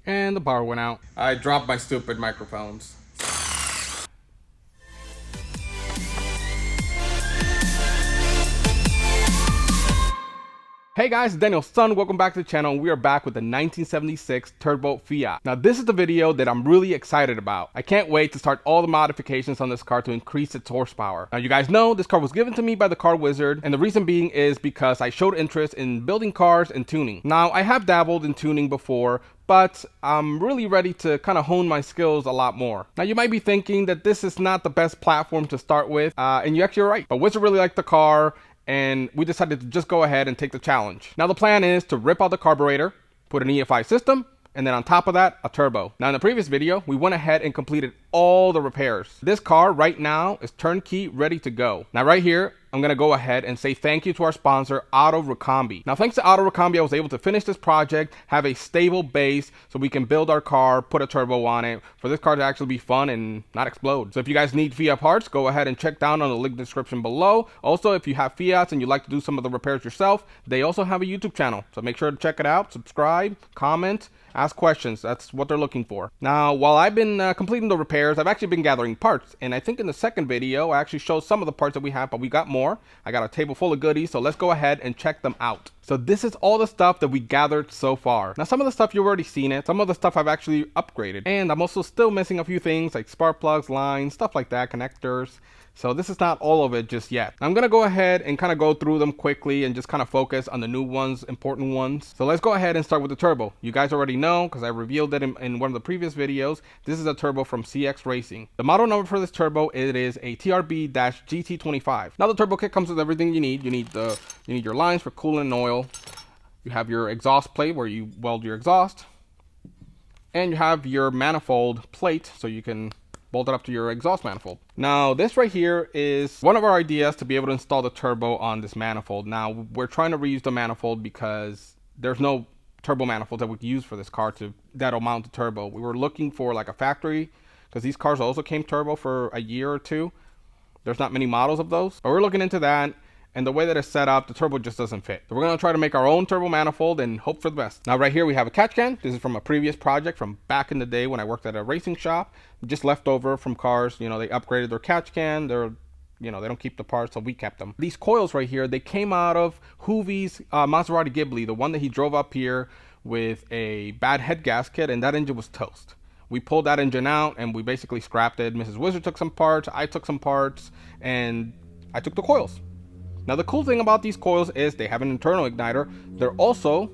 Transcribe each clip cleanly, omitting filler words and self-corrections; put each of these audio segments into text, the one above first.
And the power went out. I dropped my stupid microphones. Hey guys, it's Daniel's son. Welcome back to the channel. We are back with the 1976 turbo Fiat. Now this is the video that I'm really excited about. I can't wait to start all the modifications on this car to increase its horsepower. Now you guys know this car was given to me by the car wizard, and the reason being is because I showed interest in building cars and tuning. Now I have dabbled in tuning before, but I'm really ready to kind of hone my skills a lot more. Now you might be thinking that this is not the best platform to start with, and you actually are right. But Wizard really liked the car, and we decided to just go ahead and take the challenge. Now the plan is to rip out the carburetor, put an EFI system, and then on top of that, a turbo. Now in the previous video, we went ahead and completed all the repairs. This car right now is turnkey, ready to go. Now right here, I'm gonna go ahead and say thank you to our sponsor, Auto Ricambi. Now thanks to Auto Ricambi, I was able to finish this project, have a stable base so we can build our car, put a turbo on it, for this car to actually be fun and not explode. So if you guys need Fiat parts, go ahead and check down on the link description below. Also, if you have Fiats and you'd like to do some of the repairs yourself, they also have a YouTube channel. So make sure to check it out, subscribe, comment, ask questions. That's what they're looking for. Now, while I've been completing the repairs, I've actually been gathering parts. And I think in the second video, I actually showed some of the parts that we have, but we got more. I got a table full of goodies, so let's go ahead and check them out. So this is all the stuff that we gathered so far. Now some of the stuff you've already seen it, some of the stuff I've actually upgraded, and I'm also still missing a few things like spark plugs, lines, stuff like that, connectors. So this is not all of it just yet. I'm gonna go ahead and kind of go through them quickly and just kind of focus on the new ones, important ones. So let's go ahead and start with the turbo. You guys already know, because I revealed it in one of the previous videos, this is a turbo from CX Racing. The model number for this turbo, it is a TRB-GT25. Now the turbo kit comes with everything you need. You need your lines for coolant and oil. You have your exhaust plate where you weld your exhaust. And you have your manifold plate so you can bolt it up to your exhaust manifold. Now this right here is one of our ideas to be able to install the turbo on this manifold. Now we're trying to reuse the manifold because there's no turbo manifold that we can use for this car that'll mount the turbo. We were looking for like a factory, because these cars also came turbo for a year or two. There's not many models of those, but we're looking into that. And the way that it's set up, the turbo just doesn't fit. So we're gonna try to make our own turbo manifold and hope for the best. Now right here we have a catch can. This is from a previous project from back in the day when I worked at a racing shop. Just left over from cars, they upgraded their catch can. They don't keep the parts, so we kept them. These coils right here, they came out of Hoovie's Maserati Ghibli, the one that he drove up here with a bad head gasket, and that engine was toast. We pulled that engine out and we basically scrapped it. Mrs. Wizard took some parts, I took some parts, and I took the coils. Now the cool thing about these coils is they have an internal igniter. They're also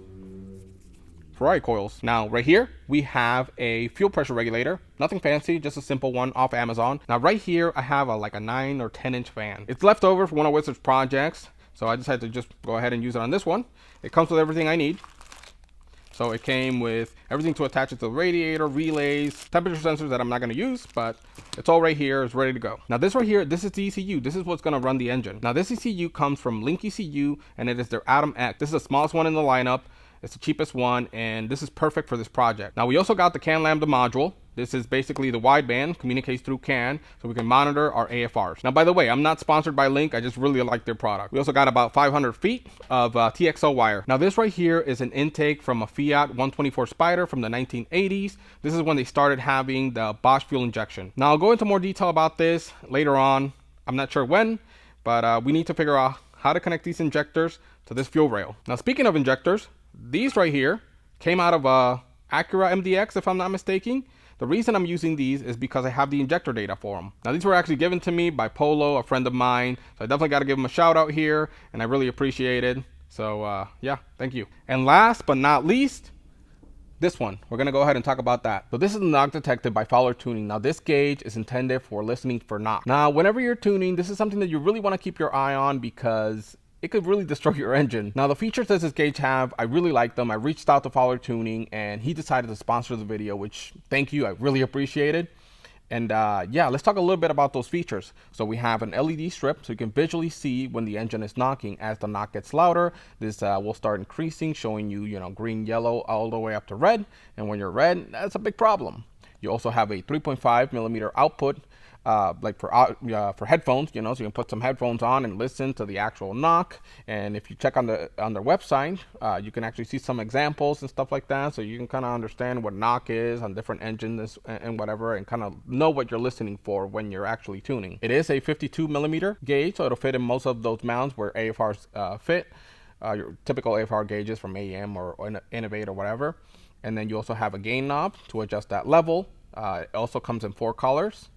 Ferrari coils. Now right here we have a fuel pressure regulator. Nothing fancy, just a simple one off Amazon. Now right here I have like a 9 or 10 inch fan. It's left over from one of Wizard's projects, so I decided to just go ahead and use it on this one. It comes with everything I need. So it came with everything to attach it to the radiator, relays, temperature sensors that I'm not going to use, but it's all right here. It's ready to go. Now this right here, this is the ECU. This is what's going to run the engine. Now this ECU comes from Link ECU, and it is their Atom X. This is the smallest one in the lineup. It's the cheapest one, and this is perfect for this project. Now we also got the CAN Lambda module. This is basically the wideband, communicates through CAN, so we can monitor our AFRs. Now, by the way, I'm not sponsored by Link. I just really like their product. We also got about 500 feet of TXO wire. Now, this right here is an intake from a Fiat 124 Spider from the 1980s. This is when they started having the Bosch fuel injection. Now, I'll go into more detail about this later on. I'm not sure when, but we need to figure out how to connect these injectors to this fuel rail. Now, speaking of injectors, these right here came out of a Acura MDX, if I'm not mistaken. The reason I'm using these is because I have the injector data for them. Now these were actually given to me by Polo, a friend of mine. So I definitely got to give him a shout out here, and I really appreciate it. So yeah, thank you. And last but not least, this one. We're going to go ahead and talk about that. So this is the knock detected by Fowler Tuning. Now this gauge is intended for listening for knock. Now whenever you're tuning, this is something that you really want to keep your eye on because it could really destroy your engine. Now the features that this gauge have, I really like them. I reached out to Fowler Tuning and he decided to sponsor the video, which thank you, I really appreciate it. And yeah, let's talk a little bit about those features. So we have an LED strip so you can visually see when the engine is knocking. As the knock gets louder, this will start increasing, showing you, green, yellow, all the way up to red. And when you're red, that's a big problem. You also have a 3.5 millimeter output like for headphones, you know, so you can put some headphones on and listen to the actual knock. And if you check on their website, you can actually see some examples and stuff like that, so you can kind of understand what knock is on different engines and whatever, and kind of know what you're listening for when you're actually tuning. It is a 52 millimeter gauge, so it'll fit in most of those mounts where AFRs fit. Your typical AFR gauges from AEM or Innovate or whatever. And then you also have a gain knob to adjust that level. It also comes in 4 colors.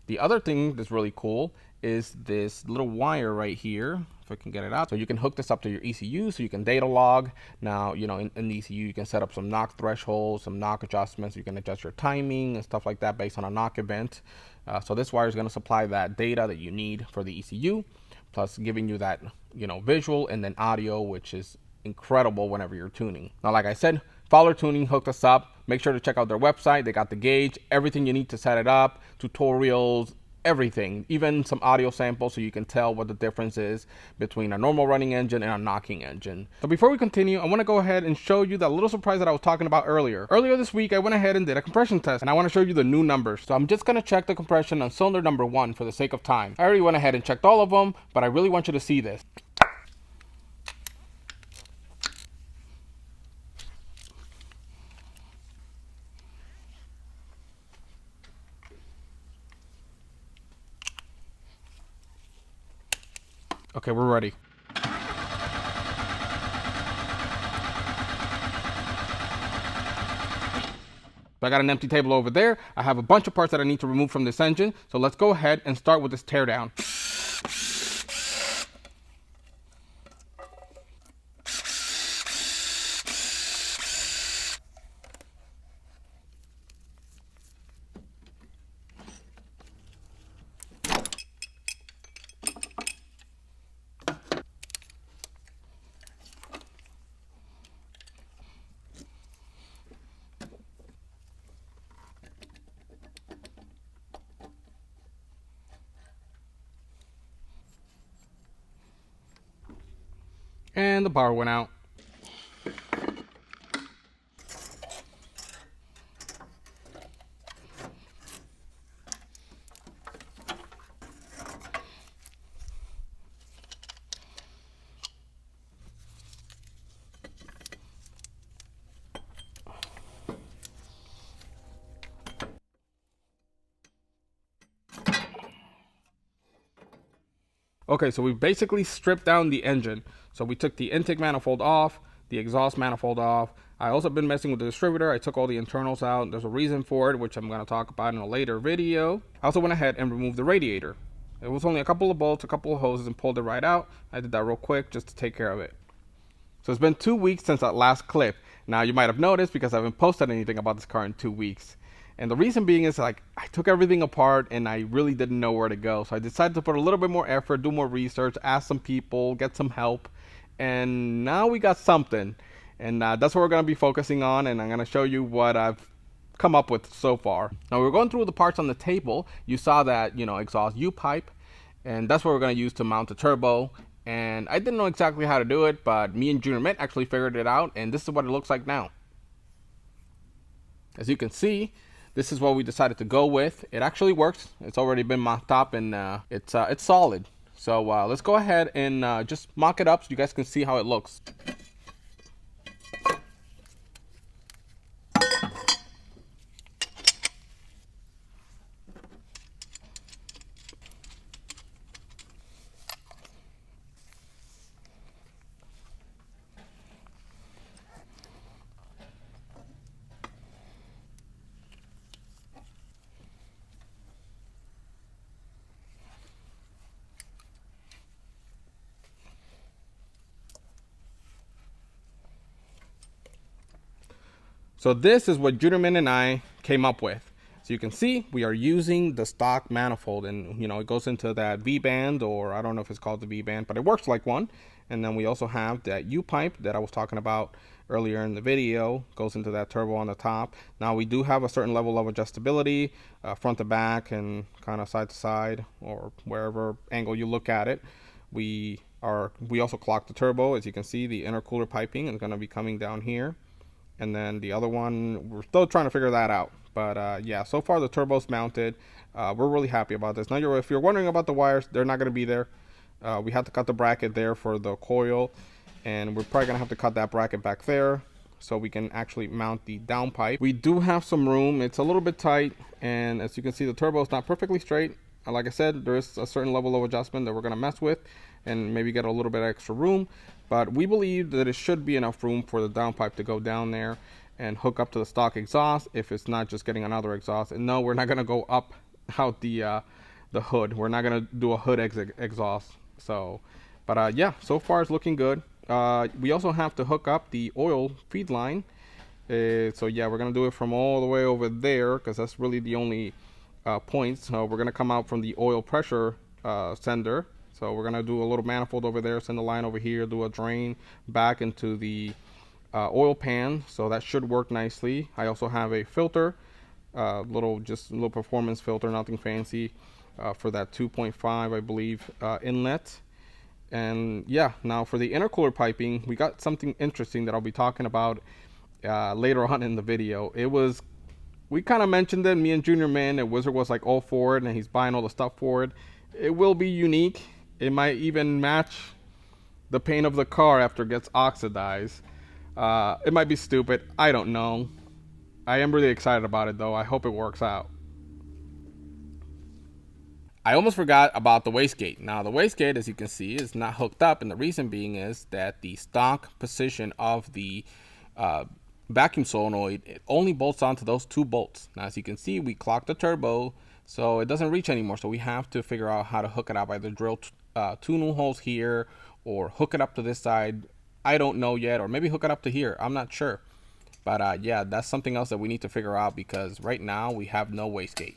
The other thing that's really cool is this little wire right here, if I can get it out. So you can hook this up to your ECU so you can data log. Now, you know, in the ECU, you can set up some knock thresholds, some knock adjustments. You can adjust your timing and stuff like that based on a knock event. So this wire is going to supply that data that you need for the ECU, plus giving you that, you know, visual and then audio, which is incredible whenever you're tuning. Now, like I said, Fowler Tuning hooked us up. Make sure to check out their website. They got the gauge, everything you need to set it up, tutorials, everything, even some audio samples so you can tell what the difference is between a normal running engine and a knocking engine. So before we continue, I want to go ahead and show you that little surprise that I was talking about earlier. Earlier this week, I went ahead and did a compression test, and I want to show you the new numbers. So I'm just going to check the compression on cylinder number 1 for the sake of time. I already went ahead and checked all of them, but I really want you to see this. Okay, we're ready. So I got an empty table over there. I have a bunch of parts that I need to remove from this engine. So let's go ahead and start with this teardown. And the bar went out. Okay, so we basically stripped down the engine. So we took the intake manifold off, the exhaust manifold off. I also been messing with the distributor. I took all the internals out. There's a reason for it, which I'm going to talk about in a later video. I also went ahead and removed the radiator. It was only a couple of bolts, a couple of hoses, and pulled it right out. I did that real quick just to take care of it. So it's been 2 weeks since that last clip. Now you might have noticed because I haven't posted anything about this car in 2 weeks. And the reason being is, like, I took everything apart and I really didn't know where to go. So I decided to put a little bit more effort, do more research, ask some people, get some help. And now we got something. And that's what we're going to be focusing on. And I'm going to show you what I've come up with so far. Now we're going through the parts on the table. You saw that, you know, exhaust U-pipe. And that's what we're going to use to mount the turbo. And I didn't know exactly how to do it, but me and Junior Mint actually figured it out. And this is what it looks like now. As you can see, this is what we decided to go with. It actually works. It's already been mocked up, and it's solid. So let's go ahead and just mock it up so you guys can see how it looks. So this is what Juderman and I came up with. So you can see we are using the stock manifold, and you know, it goes into that V-band, or I don't know if it's called the V-band, but it works like one. And then we also have that U-pipe that I was talking about earlier in the video, goes into that turbo on the top. Now we do have a certain level of adjustability, front to back and kind of side to side, or wherever angle you look at it. We also clock the turbo. As you can see, the intercooler piping is going to be coming down here. And then the other one, we're still trying to figure that out. But yeah, so far the turbo's mounted. We're really happy about this. Now, if you're wondering about the wires, they're not going to be there. We have to cut the bracket there for the coil, and we're probably going to have to cut that bracket back there so we can actually mount the downpipe. We do have some room. It's a little bit tight, and as you can see, the turbo is not perfectly straight. Like I said, there is a certain level of adjustment that we're going to mess with and maybe get a little bit extra room, but we believe that it should be enough room for the downpipe to go down there and hook up to the stock exhaust if it's not just getting another exhaust. And no, we're not going to go up out the hood. We're not going to do a hood exhaust. So, but yeah, so far it's looking good. We also have to hook up the oil feed line. So yeah, we're going to do it from all the way over there because that's really the only point. So we're going to come out from the oil pressure sender. So we're going to do a little manifold over there, send the line over here, do a drain back into the oil pan. So that should work nicely. I also have a filter, just a little performance filter, nothing fancy, for that 2.5, I believe, inlet. And yeah, now for the intercooler piping, we got something interesting that I'll be talking about later on in the video. We kind of mentioned it, me and Junior Man, and Wizard was like all for it, and he's buying all the stuff for it. It will be unique. It might even match the paint of the car after it gets oxidized. It might be stupid. I don't know. I am really excited about it though. I hope it works out. I almost forgot about the wastegate. Now the wastegate, as you can see, is not hooked up, and the reason being is that the stock position of the vacuum solenoid, it only bolts onto those 2 bolts. Now as you can see, we clocked the turbo, so it doesn't reach anymore. So we have to figure out how to hook it up, either drill 2 new holes here or hook it up to this side. I don't know yet, or maybe hook it up to here. I'm not sure. But yeah, that's something else that we need to figure out because right now we have no wastegate.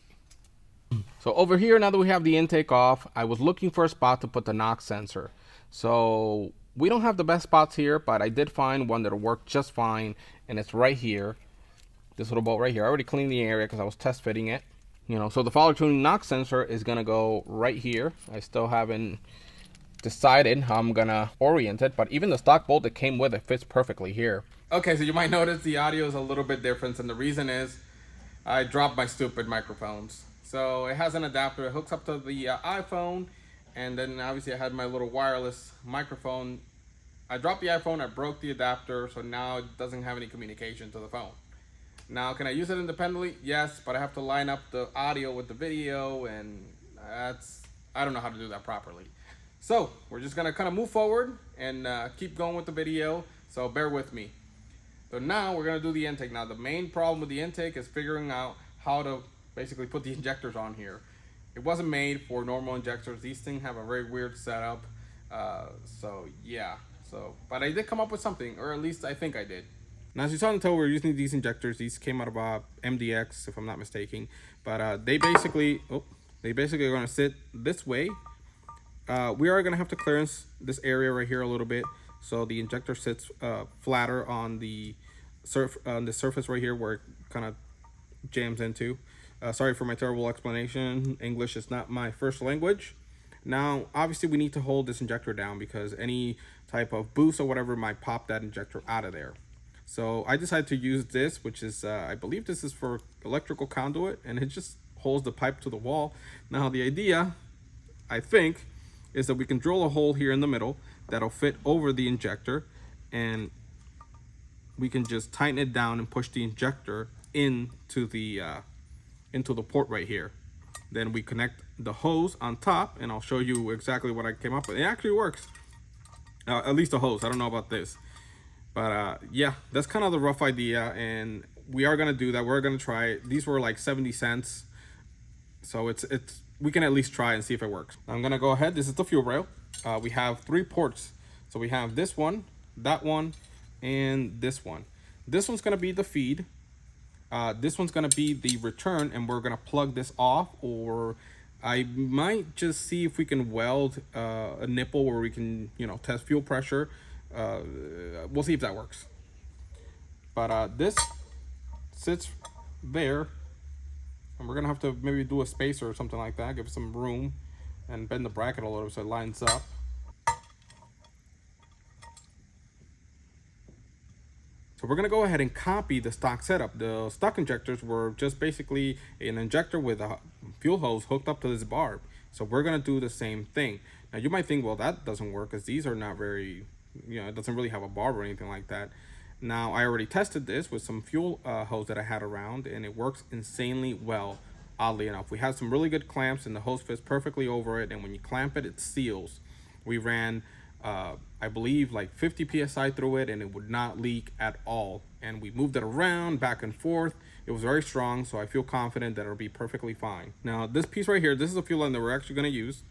So over here, now that we have the intake off, I was looking for a spot to put the NOx sensor. So we don't have the best spots here, but I did find one that'll work just fine, and it's right here. This little bolt right here. I already cleaned the area because I was test fitting it. So the follow tuning NOx sensor is gonna go right here. I still haven't decided how I'm gonna orient it, but even the stock bolt that came with it fits perfectly here. Okay, so you might notice the audio is a little bit different, and the reason is I dropped my stupid microphones. So it has an adapter, it hooks up to the iPhone, and then obviously I had my little wireless microphone. I dropped the iPhone, I broke the adapter, so now it doesn't have any communication to the phone. Now, can I use it independently? Yes, but I have to line up the audio with the video, and I don't know how to do that properly. So we're just gonna kind of move forward and keep going with the video, so bear with me. So now we're gonna do the intake. Now the main problem with the intake is figuring out how to basically put the injectors on here. It wasn't made for normal injectors. These things have a very weird setup. So yeah, but I did come up with something, or at least I think I did. Now, as you saw in the tow, we're using these injectors. These came out of MDX, if I'm not mistaken. But they basically are going to sit this way. We are going to have to clearance this area right here a little bit, so the injector sits flatter on the surface right here where it kind of jams into. Sorry for my terrible explanation. English is not my first language. Now, obviously, we need to hold this injector down because any type of boost or whatever might pop that injector out of there. So I decided to use this, which is, I believe this is for electrical conduit, and it just holds the pipe to the wall. Now the idea, I think, is that we can drill a hole here in the middle that'll fit over the injector, and we can just tighten it down and push the injector into the port right here. Then we connect the hose on top, and I'll show you exactly what I came up with. It actually works, at least the hose. I don't know about this. But yeah, that's kind of the rough idea, and we are gonna do that. We're gonna try it. These were like 70 cents, so we can at least try and see if it works. I'm gonna go ahead. This is the fuel rail. We have 3 ports, so we have this one, that one, and this one. This one's gonna be the feed. This one's gonna be the return, and we're gonna plug this off, or I might just see if we can weld a nipple where we can, test fuel pressure. We'll see if that works. But this sits there, and we're gonna have to maybe do a spacer or something like that, give it some room, and bend the bracket a little so it lines up. So we're gonna go ahead and copy the stock setup. The stock injectors were just basically an injector with a fuel hose hooked up to this barb. So we're gonna do the same thing. Now you might think, well, that doesn't work because these are not very, it doesn't really have a barb or anything like that. Now I already tested this with some fuel hose that I had around, and it works insanely well. Oddly enough, we have some really good clamps and the hose fits perfectly over it, and when you clamp it, it seals. We ran I believe like 50 psi through it, and it would not leak at all. And we moved it around back and forth. It was very strong, so I feel confident that it'll be perfectly fine. Now this piece right here, this is a fuel line that we're actually going to use.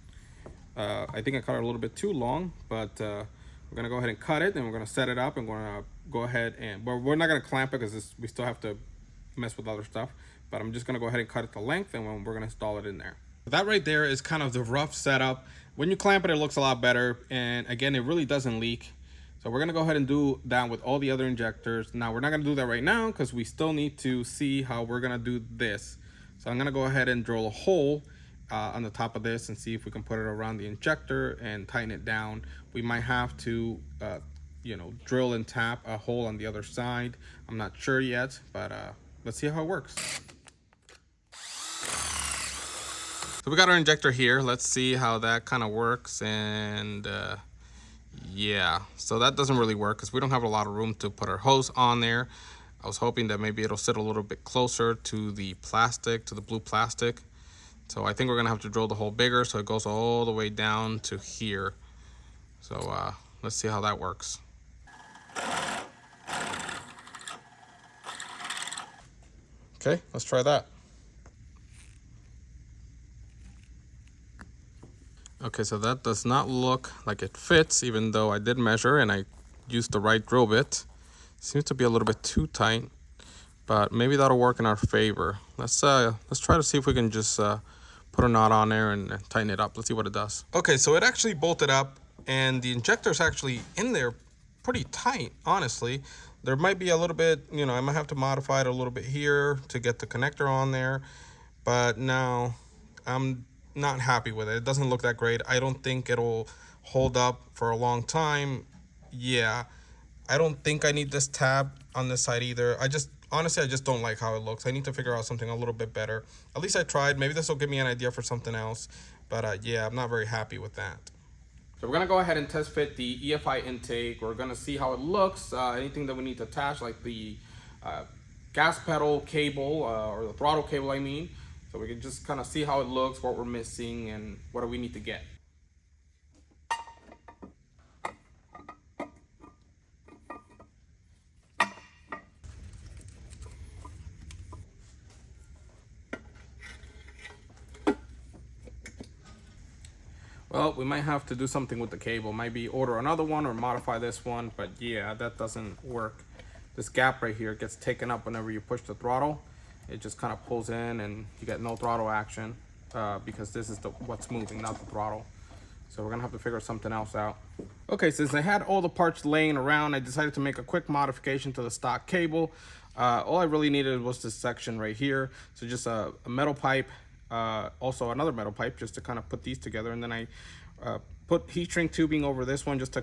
I think I cut it a little bit too long, but we're going to go ahead and cut it, and we're going to set it up, and we're going to go ahead and, but we're not going to clamp it because we still have to mess with other stuff. But I'm just going to go ahead and cut it to length, and we're going to install it in there. That right there is kind of the rough setup. When you clamp it, it looks a lot better, and again, it really doesn't leak. So we're gonna go ahead and do that with all the other injectors. Now we're not gonna do that right now because we still need to see how we're gonna do this. So I'm gonna go ahead and drill a hole on the top of this and see if we can put it around the injector and tighten it down. We might have to drill and tap a hole on the other side. I'm not sure yet, but let's see how it works. So we got our injector here. Let's see how that kind of works. And yeah, so that doesn't really work because we don't have a lot of room to put our hose on there. I was hoping that maybe it'll sit a little bit closer to the plastic, to the blue plastic. So I think we're gonna have to drill the hole bigger so it goes all the way down to here. So let's see how that works. Okay, let's try that. Okay, so that does not look like it fits, even though I did measure and I used the right drill bit. Seems to be a little bit too tight, but maybe that'll work in our favor. Let's try to see if we can just put a knot on there and tighten it up. Let's see what it does. Okay, so it actually bolted up, and the injector's actually in there pretty tight, honestly. There might be a little bit, I might have to modify it a little bit here to get the connector on there, but now I'm not happy with it. It doesn't look that great. I don't think it'll hold up for a long time. Yeah, I don't think I need this tab on this side either. Honestly, I just don't like how it looks. I need to figure out something a little bit better. At least I tried. Maybe this will give me an idea for something else. But yeah, I'm not very happy with that. So we're gonna go ahead and test fit the EFI intake. We're gonna see how it looks. Anything that we need to attach, like the gas pedal cable or the throttle cable, I mean. So we can just kind of see how it looks, what we're missing, and what do we need to get. Well, we might have to do something with the cable. Maybe order another one or modify this one, but yeah, that doesn't work. This gap right here gets taken up whenever you push the throttle. It just kind of pulls in and you get no throttle action because this is what's moving, not the throttle. So we're gonna have to figure something else out. Okay, since I had all the parts laying around, I decided to make a quick modification to the stock cable. All I really needed was this section right here. So just a metal pipe, also another metal pipe, just to kind of put these together. And then I put heat shrink tubing over this one just to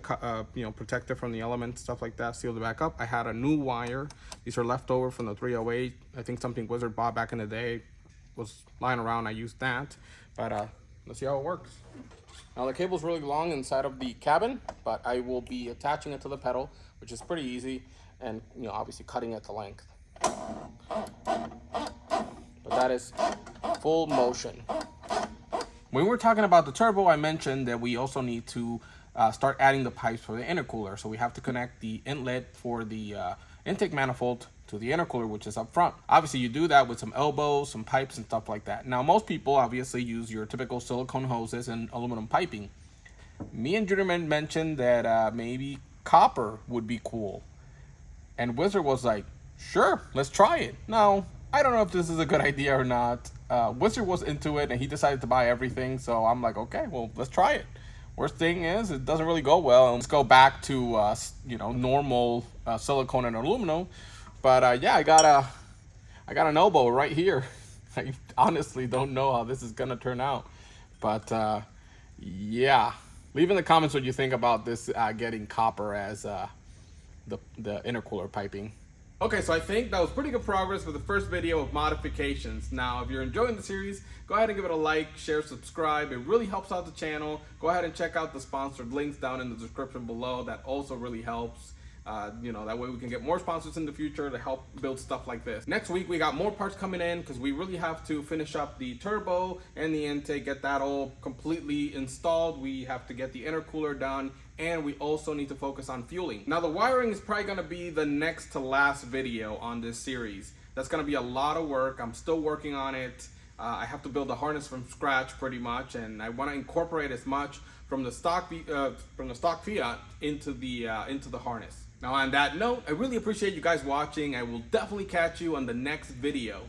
protect it from the elements, stuff like that, seal it back up. I had a new wire. These are leftover from the 308. I think something Wizard bought back in the day was lying around. I used that, but let's see how it works. Now the cable's really long inside of the cabin, but I will be attaching it to the pedal, which is pretty easy, and obviously cutting it to length. But that is full motion. When we were talking about the turbo, I mentioned that we also need to start adding the pipes for the intercooler. So we have to connect the inlet for the intake manifold to the intercooler, which is up front. Obviously, you do that with some elbows, some pipes, and stuff like that. Now, most people obviously use your typical silicone hoses and aluminum piping. Me and Junior mentioned that maybe copper would be cool. And Wizard was like, sure, let's try it. Now, I don't know if this is a good idea or not. Wizard was into it and he decided to buy everything. So I'm like, okay, well, let's try it. Worst thing is it doesn't really go well. Let's go back to, normal silicone and aluminum. But yeah, I got an elbow right here. I honestly don't know how this is gonna turn out. But yeah, leave in the comments what you think about this getting copper as the intercooler piping. Okay, so I think that was pretty good progress for the first video of modifications. Now, if you're enjoying the series, go ahead and give it a like, share, subscribe. It really helps out the channel. Go ahead and check out the sponsored links down in the description below. That also really helps. You know, that way we can get more sponsors in the future to help build stuff like this. Next week, we got more parts coming in because we really have to finish up the turbo and the intake, get that all completely installed. We have to get the intercooler done, and we also need to focus on fueling. Now, the wiring is probably gonna be the next to last video on this series. That's gonna be a lot of work. I'm still working on it. I have to build a harness from scratch pretty much, and I wanna incorporate as much from the stock Fiat into the harness. Now, on that note, I really appreciate you guys watching. I will definitely catch you on the next video.